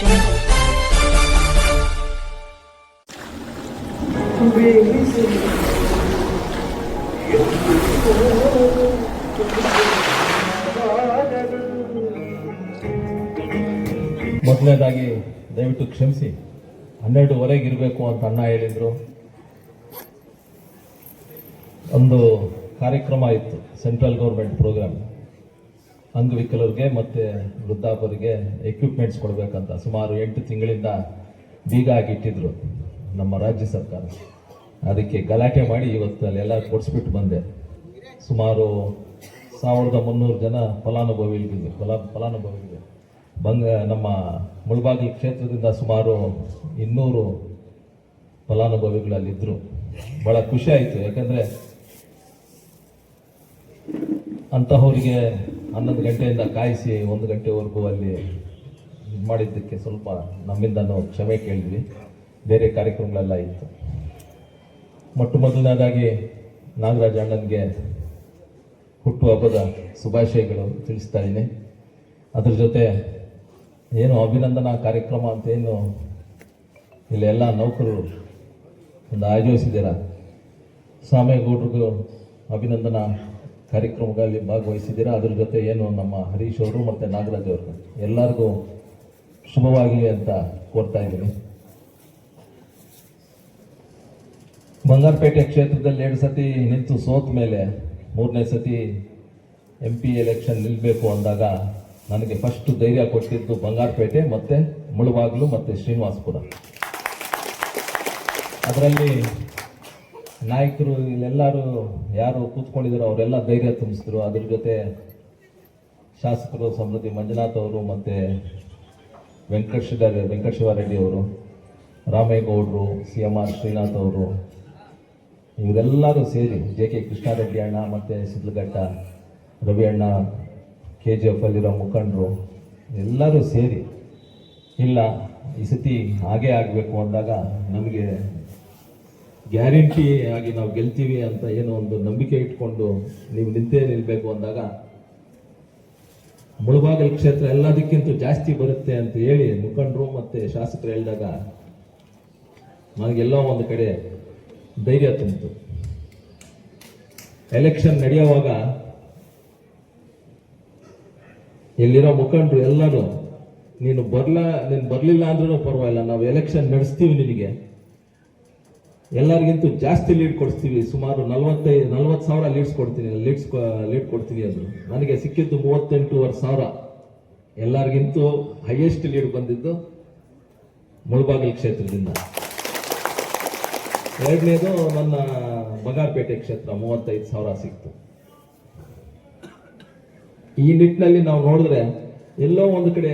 ಮೊದಲನೇದಾಗಿ ದಯವಿಟ್ಟು ಕ್ಷಮಿಸಿ, 12:15 ಇರಬೇಕು ಅಂತ ಅಣ್ಣ ಹೇಳಿದ್ರು. ಒಂದು ಕಾರ್ಯಕ್ರಮ ಇತ್ತು, ಸೆಂಟ್ರಲ್ ಗೌರ್ಮೆಂಟ್ ಪ್ರೋಗ್ರಾಮ್, ಅಂಗವಿಕಲರಿಗೆ ಮತ್ತು ವೃದ್ಧಾಪರಿಗೆ ಎಕ್ವಿಪ್ಮೆಂಟ್ಸ್ ಕೊಡಬೇಕಂತ ಸುಮಾರು 8 ತಿಂಗಳಿಂದ ಬೀಗ ಆಗಿಟ್ಟಿದ್ರು ನಮ್ಮ ರಾಜ್ಯ ಸರ್ಕಾರ. ಅದಕ್ಕೆ ಗಲಾಟೆ ಮಾಡಿ ಇವತ್ತು ಅಲ್ಲೆಲ್ಲ ಕೊಡಿಸ್ಬಿಟ್ಟು ಬಂದೆ. ಸುಮಾರು 1300 ಜನ ಫಲಾನುಭವಿಗಳಿಗೆ ನಮ್ಮ ಮುಳಬಾಗಿಲು ಕ್ಷೇತ್ರದಿಂದ ಸುಮಾರು 200 ಫಲಾನುಭವಿಗಳಲ್ಲಿದ್ದರು. ಭಾಳ ಖುಷಿ ಆಯಿತು. ಯಾಕಂದರೆ ಅಂತಹವರಿಗೆ 11 ಗಂಟೆಯಿಂದ ಕಾಯಿಸಿ 1 ಗಂಟೆವರೆಗೂ ಅಲ್ಲಿ ಮಾಡಿದ್ದಕ್ಕೆ ಸ್ವಲ್ಪ ನಮ್ಮಿಂದನೂ ಕ್ಷಮೆ ಕೇಳಿದ್ವಿ. ಬೇರೆ ಕಾರ್ಯಕ್ರಮಗಳೆಲ್ಲ ಇತ್ತು. ಮೊದಲನೇದಾಗಿ ನಾಗರಾಜ ಅಣ್ಣನಿಗೆ ಹುಟ್ಟುಹಬ್ಬದ ಶುಭಾಶಯಗಳು ತಿಳಿಸ್ತಾ ಇದ್ದೀನಿ. ಅದ್ರ ಜೊತೆ ಏನು ಅಭಿನಂದನಾ ಕಾರ್ಯಕ್ರಮ ಅಂತ ಏನು ಇಲ್ಲೆಲ್ಲ ನೌಕರರು ಒಂದು ಆಯೋಜಿಸಿದ್ದೀರ, ಸ್ವಾಮೇಗೌಡರಿಗೂ ಅಭಿನಂದನಾ ಕಾರ್ಯಕ್ರಮಗಳಲ್ಲಿ ಭಾಗವಹಿಸಿದ್ದೀರ. ಅದ್ರ ಜೊತೆ ಏನು ನಮ್ಮ ಹರೀಶ್ ಅವರು ಮತ್ತು ನಾಗರಾಜ್ ಅವರು ಎಲ್ಲರಿಗೂ ಶುಭವಾಗಲಿ ಅಂತ ಕೋರ್ತಾ ಇದ್ದೀನಿ. ಬಂಗಾರಪೇಟೆ ಕ್ಷೇತ್ರದಲ್ಲಿ 2 ಸತಿ ನಿಂತು ಸೋತ ಮೇಲೆ 3ನೇ ಸತಿ MP ಎಲೆಕ್ಷನ್ ನಿಲ್ಲಬೇಕು ಅಂದಾಗ ನನಗೆ ಫಸ್ಟ್ ಧೈರ್ಯ ಕೊಟ್ಟಿದ್ದು ಬಂಗಾರಪೇಟೆ ಮತ್ತು ಮುಳಬಾಗಿಲು ಮತ್ತು ಶ್ರೀನಿವಾಸಪುರ. ಅದರಲ್ಲಿ ನಾಯಕರು ಇಲ್ಲೆಲ್ಲರೂ ಯಾರು ಕೂತ್ಕೊಂಡಿದ್ರು ಅವರೆಲ್ಲ ಧೈರ್ಯ ತುಂಬಿಸಿದ್ರು. ಅದ್ರ ಜೊತೆ ಶಾಸಕರು ಸಮೃದ್ಧಿ ಮಂಜುನಾಥ್ ಅವರು ಮತ್ತು ವೆಂಕಟಶಿವಾರೆಡ್ಡಿ ಅವರು, ರಾಮೇಗೌಡರು, CMR ಶ್ರೀನಾಥ್ ಅವರು, ಇವರೆಲ್ಲರೂ ಸೇರಿ JK ಕೃಷ್ಣಾರೆಡ್ಡಿ ಅಣ್ಣ ಮತ್ತು ಸಿದ್ಲಘಟ್ಟ ರವಿ ಅಣ್ಣ, KGF ಅಲ್ಲಿರೋ ಮುಖಂಡರು ಎಲ್ಲರೂ ಸೇರಿ ಇಲ್ಲ ಈ ಸತಿ ಹಾಗೇ ಆಗಬೇಕು ಅಂದಾಗ ನಮಗೆ ಗ್ಯಾರಂಟಿ ಆಗಿ ನಾವು ಗೆಲ್ತೀವಿ ಅಂತ ಏನೋ ಒಂದು ನಂಬಿಕೆ ಇಟ್ಕೊಂಡು ನೀವು ನಿಂತೇ ನಿಲ್ಲಬೇಕು ಅಂದಾಗ ಮುಳಬಾಗಿಲು ಕ್ಷೇತ್ರ ಎಲ್ಲದಕ್ಕಿಂತ ಜಾಸ್ತಿ ಬರುತ್ತೆ ಅಂತ ಹೇಳಿ ಮುಖಂಡರು ಮತ್ತು ಶಾಸಕರು ಹೇಳಿದಾಗ ನನಗೆಲ್ಲೋ ಒಂದು ಕಡೆ ಧೈರ್ಯ ತುಂಬಿತು. ಎಲೆಕ್ಷನ್ ನಡೆಯುವಾಗ ಇಲ್ಲಿರೋ ಮುಖಂಡರು ಎಲ್ಲರೂ ನೀನು ಬರಲಿಲ್ಲ ಅಂದ್ರೂ ಪರವಾಗಿಲ್ಲ, ನಾವು ಎಲೆಕ್ಷನ್ ನಡೆಸ್ತೀವಿ, ನಿನಗೆ ಎಲ್ಲರಿಗಿಂತೂ ಜಾಸ್ತಿ ಲೀಡ್ ಕೊಡ್ತೀವಿ, ಸುಮಾರು 40,000 ಲೀಡ್ ಕೊಡ್ತೀವಿ ಅಂದರು. ನನಗೆ ಸಿಕ್ಕಿದ್ದು 38,500. ಎಲ್ಲರಿಗಿಂತೂ ಹೈಯೆಸ್ಟ್ ಲೀಡ್ ಬಂದಿದ್ದು ಮುಳಬಾಗಿಲು ಕ್ಷೇತ್ರದಿಂದ. ಎರಡನೇದು ನನ್ನ ಬಂಗಾರಪೇಟೆ ಕ್ಷೇತ್ರ 35,000 ಸಿಕ್ತು. ಈ ನಿಟ್ಟಿನಲ್ಲಿ ನಾವು ನೋಡಿದ್ರೆ ಎಲ್ಲೋ ಒಂದು ಕಡೆ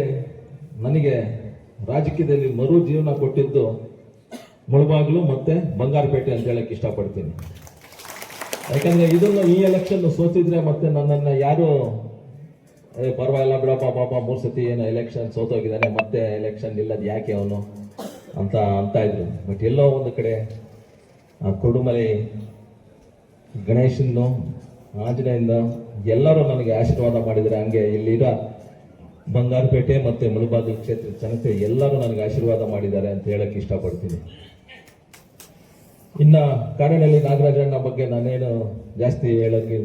ನನಗೆ ರಾಜಕೀಯದಲ್ಲಿ ಮರು ಜೀವನ ಕೊಟ್ಟಿದ್ದು ಮುಳಬಾಗಿಲು ಮತ್ತೆ ಬಂಗಾರಪೇಟೆ ಅಂತ ಹೇಳಕ್ಕೆ ಇಷ್ಟಪಡ್ತೀನಿ. ಯಾಕಂದ್ರೆ ಇದನ್ನು ಈ ಎಲೆಕ್ಷನ್ ಸೋತಿದ್ರೆ ಮತ್ತೆ ನನ್ನನ್ನು ಯಾರು ಪರವಾಗಿಲ್ಲ ಬಿಡಪ್ಪ ಪಾಪ 3 ಸತಿ ಏನೋ ಎಲೆಕ್ಷನ್ ಸೋತೋಗಿದ್ದಾನೆ, ಮತ್ತೆ ಎಲೆಕ್ಷನ್ ನಿಲ್ಲದು ಯಾಕೆ ಅವನು ಅಂತ ಇದ್ರು. ಬಟ್ ಎಲ್ಲೋ ಒಂದು ಕಡೆ ಕೊಡುಮಲೆ ಗಣೇಶನ್ನು, ಆಂಜನೇಯಿಂದ ಎಲ್ಲರೂ ನನಗೆ ಆಶೀರ್ವಾದ ಮಾಡಿದರೆ, ಹಂಗೆ ಇಲ್ಲಿರೋ ಬಂಗಾರಪೇಟೆ ಮತ್ತು ಮುಳಬಾಗಿಲು ಕ್ಷೇತ್ರದ ಜನತೆ ಎಲ್ಲರೂ ನನಗೆ ಆಶೀರ್ವಾದ ಮಾಡಿದ್ದಾರೆ ಅಂತ ಹೇಳಕ್ಕೆ ಇಷ್ಟಪಡ್ತೀನಿ. ಇನ್ನು ಕಾಡಿನಲ್ಲಿ ನಾಗರಾಜಣ್ಣ ಬಗ್ಗೆ ನಾನೇನು ಜಾಸ್ತಿ ಹೇಳೋಕ್ಕೆ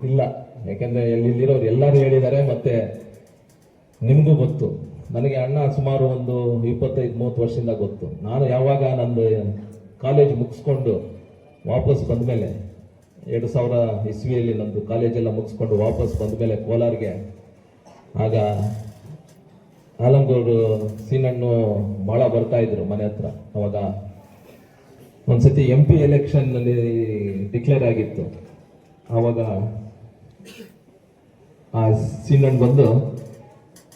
ಇಲ್ಲ, ಯಾಕೆಂದರೆ ಇಲ್ಲಿರೋರು ಎಲ್ಲರೂ ಹೇಳಿದ್ದಾರೆ ಮತ್ತು ನಿಮಗೂ ಗೊತ್ತು. ನನಗೆ ಅಣ್ಣ ಸುಮಾರು ಒಂದು 25-30 ವರ್ಷದಿಂದ ಗೊತ್ತು. ನಾನು ಯಾವಾಗ ನಂದು ಕಾಲೇಜ್ ಮುಗಿಸ್ಕೊಂಡು ವಾಪಸ್ ಬಂದ ಮೇಲೆ 2000 ಇಸ್ವಿಯಲ್ಲಿ ನಂದು ಕಾಲೇಜೆಲ್ಲ ಮುಗಿಸ್ಕೊಂಡು ವಾಪಸ್ ಬಂದ ಮೇಲೆ ಕೋಲಾರ್ಗೆ, ಆಗ ಆಲಂಗೂರು ಸೀನಣ್ಣು ಭಾಳ ಬರ್ತಾಯಿದ್ರು ಮನೆ ಹತ್ರ. ಅವಾಗ ಒಂದ್ಸತಿ MP ಎಲೆಕ್ಷನ್ನಲ್ಲಿ ಡಿಕ್ಲೇರ್ ಆಗಿತ್ತು. ಆವಾಗ ಆ ಸೀನಣ್ಣ ಬಂದು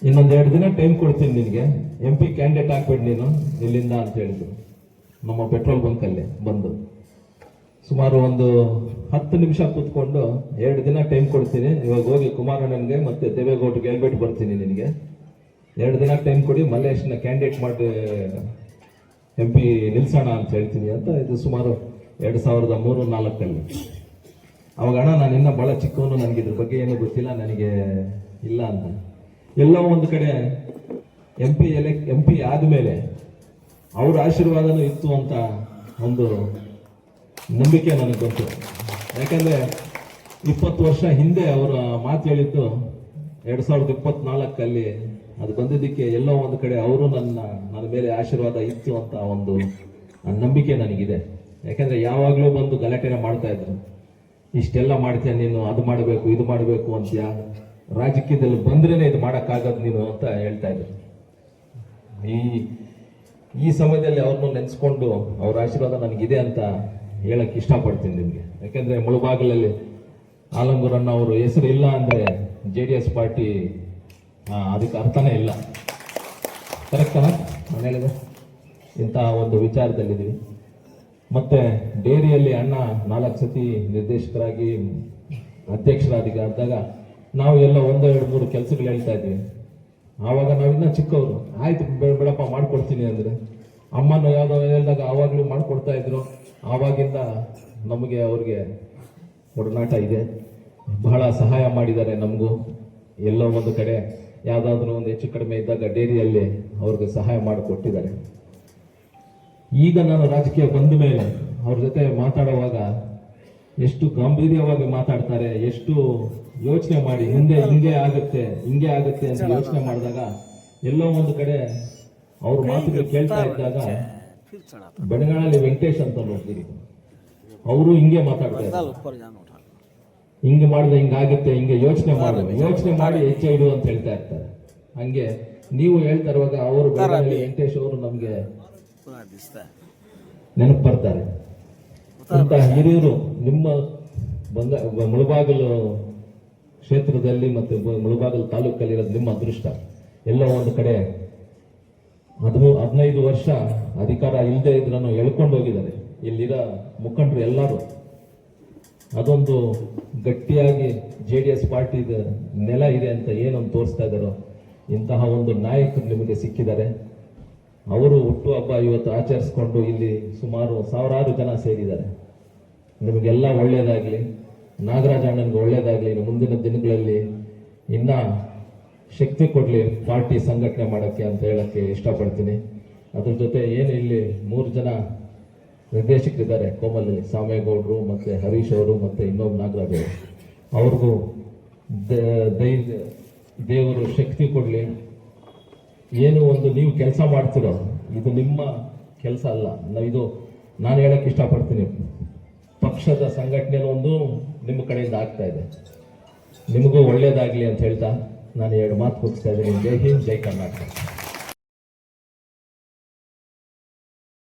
ಇನ್ನೊಂದು 2 ದಿನ ಟೈಮ್ ಕೊಡ್ತೀನಿ ನಿನಗೆ, MP ಕ್ಯಾಂಡಿಡೇಟ್ ಹಾಕ್ಬೇಡಿ ನೀನು ಇಲ್ಲಿಂದ ಅಂತ ಹೇಳಿದ್ರು. ನಮ್ಮ ಪೆಟ್ರೋಲ್ ಬಂಕಲ್ಲಿ ಬಂದು ಸುಮಾರು ಒಂದು 10 ನಿಮಿಷ ಕೂತ್ಕೊಂಡು 2 ದಿನ ಟೈಮ್ ಕೊಡ್ತೀನಿ, ಇವಾಗ ಹೋಗಿ ಕುಮಾರಣ್ಣನಿಗೆ ಮತ್ತು ದೇವೇಗೌಡರಿಗೆ ಹೇಳ್ಬಿಟ್ಟು ಬರ್ತೀನಿ, ನಿನಗೆ 2 ದಿನ ಟೈಮ್ ಕೊಡಿ, ಮಲ್ಲೇಶ್ನ ಕ್ಯಾಂಡಿಡೇಟ್ ಮಾಡಿ MP ನಿಲ್ಸೋಣ ಅಂತ ಹೇಳ್ತೀನಿ ಅಂತ. ಇದು ಸುಮಾರು 2003-4 ಅವಾಗ ಅಣ್ಣ ನಾನು ಇನ್ನೂ ಭಾಳ ಚಿಕ್ಕವನು, ನನಗೆ ಇದ್ರ ಬಗ್ಗೆ ಏನೂ ಗೊತ್ತಿಲ್ಲ, ನನಗೆ ಇಲ್ಲ ಅಂತ. ಎಲ್ಲೋ ಒಂದು ಕಡೆ ಎಂ ಪಿ ಆದಮೇಲೆ ಅವ್ರ ಆಶೀರ್ವಾದನೂ ಇತ್ತು ಅಂತ ಒಂದು ನಂಬಿಕೆ ನನಗೆ ಗೊತ್ತು. ಯಾಕಂದ್ರೆ 20 ವರ್ಷ ಹಿಂದೆ ಅವರ ಮಾತು ಹೇಳಿದ್ದು 2024 ಅದು ಬಂದಿದ್ದಕ್ಕೆ ಎಲ್ಲೋ ಒಂದು ಕಡೆ ಅವರು ನನ್ನ ಮೇಲೆ ಆಶೀರ್ವಾದ ಇತ್ತು ಅಂತ ಒಂದು ನಂಬಿಕೆ ನನಗಿದೆ. ಯಾಕಂದ್ರೆ ಯಾವಾಗಲೂ ಬಂದು ಗಲಾಟೆನ ಮಾಡ್ತಾ ಇದ್ರು, ಇಷ್ಟೆಲ್ಲ ಮಾಡ್ತೀಯ ನೀನು, ಅದು ಮಾಡಬೇಕು ಇದು ಮಾಡಬೇಕು ಅಂತೀಯ, ರಾಜಕೀಯದಲ್ಲಿ ಬಂದ್ರೇನೆ ಇದು ಮಾಡೋಕ್ಕಾಗದು ನೀನು ಅಂತ ಹೇಳ್ತಾ ಇದ್ರು. ಈ ಸಮಯದಲ್ಲಿ ಅವ್ರನ್ನ ನೆನೆಸ್ಕೊಂಡು ಅವ್ರ ಆಶೀರ್ವಾದ ನನಗಿದೆ ಅಂತ ಹೇಳಕ್ ಇಷ್ಟಪಡ್ತೀನಿ ನಿಮಗೆ. ಯಾಕೆಂದ್ರೆ ಮುಳುಬಾಗಿಲಲ್ಲಿ ಆಲಂಗೂರಣ್ಣ ಅವರು ಹೆಸರು ಇಲ್ಲ ಅಂದ್ರೆ JDS ಪಾರ್ಟಿ ಅದಕ್ಕೆ ಅರ್ಥನೇ ಇಲ್ಲ. ಕರೆಕ್ಟಾ ನಾನು ಹೇಳಿದೆ? ಇಂತಹ ಒಂದು ವಿಚಾರದಲ್ಲಿದ್ದೀವಿ. ಮತ್ತೆ ಡೇರಿಯಲ್ಲಿ ಅಣ್ಣ 4 ಸತಿ ನಿರ್ದೇಶಕರಾಗಿ ಅಧ್ಯಕ್ಷರಾದಾಗ ನಾವು ಎಲ್ಲ 1, 2, 3 ಕೆಲಸಗಳು ಹೇಳ್ತಾ ಇದ್ವಿ. ಆವಾಗ ನಾವಿನ್ನ ಚಿಕ್ಕವರು, ಆಯ್ತು ಬೇಡಪ್ಪ ಮಾಡ್ಕೊಡ್ತೀನಿ ಅಂದ್ರೆ, ಅಮ್ಮನ ಯಾವುದೋ ಹೇಳಿದಾಗ ಆವಾಗಲೂ ಮಾಡ್ಕೊಡ್ತಾ ಇದ್ರು. ಆವಾಗಿಂದ ನಮಗೆ ಅವ್ರಿಗೆ ಒಡನಾಟ ಇದೆ, ಬಹಳ ಸಹಾಯ ಮಾಡಿದ್ದಾರೆ ನಮಗೂ. ಎಲ್ಲೋ ಒಂದು ಕಡೆ ಯಾವುದಾದ್ರೂ ಒಂದು ಹೆಚ್ಚು ಕಡಿಮೆ ಇದ್ದಾಗ ಡೇರಿಯಲ್ಲಿ ಅವ್ರಿಗೆ ಸಹಾಯ ಮಾಡಿಕೊಟ್ಟಿದ್ದಾರೆ. ಈಗ ನಾನು ರಾಜಕೀಯ ಬಂದ ಮೇಲೆ ಅವ್ರ ಜೊತೆ ಮಾತಾಡುವಾಗ ಎಷ್ಟು ಗಂಭೀರವಾಗಿ ಮಾತಾಡ್ತಾರೆ, ಎಷ್ಟು ಯೋಚನೆ ಮಾಡಿ ಹಿಂಗೆ ಆಗುತ್ತೆ ಅಂತ ಯೋಚನೆ ಮಾಡಿದಾಗ ಎಲ್ಲೋ ಒಂದು ಕಡೆ ಅವ್ರ ಮಾತುಗಳು ಕೇಳ್ತಾ ಇದ್ದಾಗ ಬೆಳಗಾಳಿ ವೆಂಕಟೇಶ್ ಅಂತ ನೋಡ್ತೀರಿ, ಅವರು ಹಿಂಗೆ ಮಾತಾಡ್ತಾ ಇದ್ದಾರೆ. ಹಿಂಗೆ ಮಾಡಿದ್ರೆ ಹಿಂಗಾಗುತ್ತೆ, ಹಿಂಗೆ ಯೋಚನೆ ಮಾಡಿ ಹೆಜ್ಜೆ ಇಡು ಅಂತ ಹೇಳ್ತಾ ಇರ್ತಾರೆ. ಹಂಗೆ ನೀವು ಹೇಳ್ತಾ ಇರುವಾಗ ಅವರು ಬೆಳಗಾಳಿ ವೆಂಕಟೇಶ್ ಅವರು ನಮ್ಗೆ ನೆನಪು ಬರ್ತಾರೆ. ಇಂಥ ಹಿರಿಯರು ನಿಮ್ಮ ಮುಳಬಾಗಿಲು ಕ್ಷೇತ್ರದಲ್ಲಿ ಮತ್ತೆ ಮುಳಬಾಗಿಲು ತಾಲೂಕಲ್ಲಿ ಇರೋದು ನಿಮ್ಮ ಅದೃಷ್ಟ. ಎಲ್ಲೋ ಒಂದು ಕಡೆ 15 ವರ್ಷ ಅಧಿಕಾರ ಇಲ್ಲದೆ ಇದ್ರನ್ನು ಎಳ್ಕೊಂಡು ಹೋಗಿದ್ದಾರೆ ಇಲ್ಲಿರೋ ಮುಖಂಡರು ಎಲ್ಲರೂ. ಅದೊಂದು ಗಟ್ಟಿಯಾಗಿ JDS ಪಾರ್ಟಿ ನೆಲ ಇದೆ ಅಂತ ಏನೊಂದು ತೋರಿಸ್ತಾ ಇದ್ದಾರೋ, ಇಂತಹ ಒಂದು ನಾಯಕರು ನಿಮಗೆ ಸಿಕ್ಕಿದ್ದಾರೆ. ಅವರು ಹುಟ್ಟುಹಬ್ಬ ಇವತ್ತು ಆಚರಿಸ್ಕೊಂಡು ಇಲ್ಲಿ ಸುಮಾರು 1000 ಜನ ಸೇರಿದ್ದಾರೆ. ನಿಮಗೆಲ್ಲ ಒಳ್ಳೆಯದಾಗಲಿ, ನಾಗರಾಜ್ ಅಣ್ಣನಿಗೆ ಒಳ್ಳೆಯದಾಗಲಿ. ಮುಂದಿನ ದಿನಗಳಲ್ಲಿ ಇನ್ನ ಶಕ್ತಿ ಕೊಡಲಿ ಪಾರ್ಟಿ ಸಂಘಟನೆ ಮಾಡೋಕ್ಕೆ ಅಂತ ಹೇಳಕ್ಕೆ ಇಷ್ಟಪಡ್ತೀನಿ. ಅದ್ರ ಜೊತೆ ಏನು ಇಲ್ಲಿ 3 ಜನ ನಿರ್ದೇಶಕರಿದ್ದಾರೆ, ಕೋಮಲಲ್ಲಿ ಸಾಮೇಗೌಡರು ಮತ್ತೆ ಹರೀಶ್ ಅವರು ಮತ್ತೆ ಇನ್ನೊಬ್ಬ ನಾಗರಾಜ್ ಅವರು. ಅವ್ರಿಗೂ ದೇವರು ಶಕ್ತಿ ಕೊಡಲಿ. ಏನು ಒಂದು ನೀವು ಕೆಲಸ ಮಾಡ್ತಿರೋ ಇದು ನಿಮ್ಮ ಕೆಲಸ ಅಲ್ಲ, ಇದು ನಾನು ಹೇಳಕ್ಕೆ ಇಷ್ಟಪಡ್ತೀನಿ. ಪಕ್ಷದ ಸಂಘಟನೆ ಒಂದು ನಿಮ್ಮ ಕಡೆಯಿಂದ ಆಗ್ತಾ ಇದೆ. ನಿಮಗೂ ಒಳ್ಳೇದಾಗಲಿ ಅಂತ ಹೇಳ್ತಾ ನಾನು 2 ಮಾತು ಮುಗಿಸ್ತಾ ಇದ್ದೀನಿ. ಜೈ ಹಿಂದ್, ಜೈ ಕರ್ನಾಟಕ.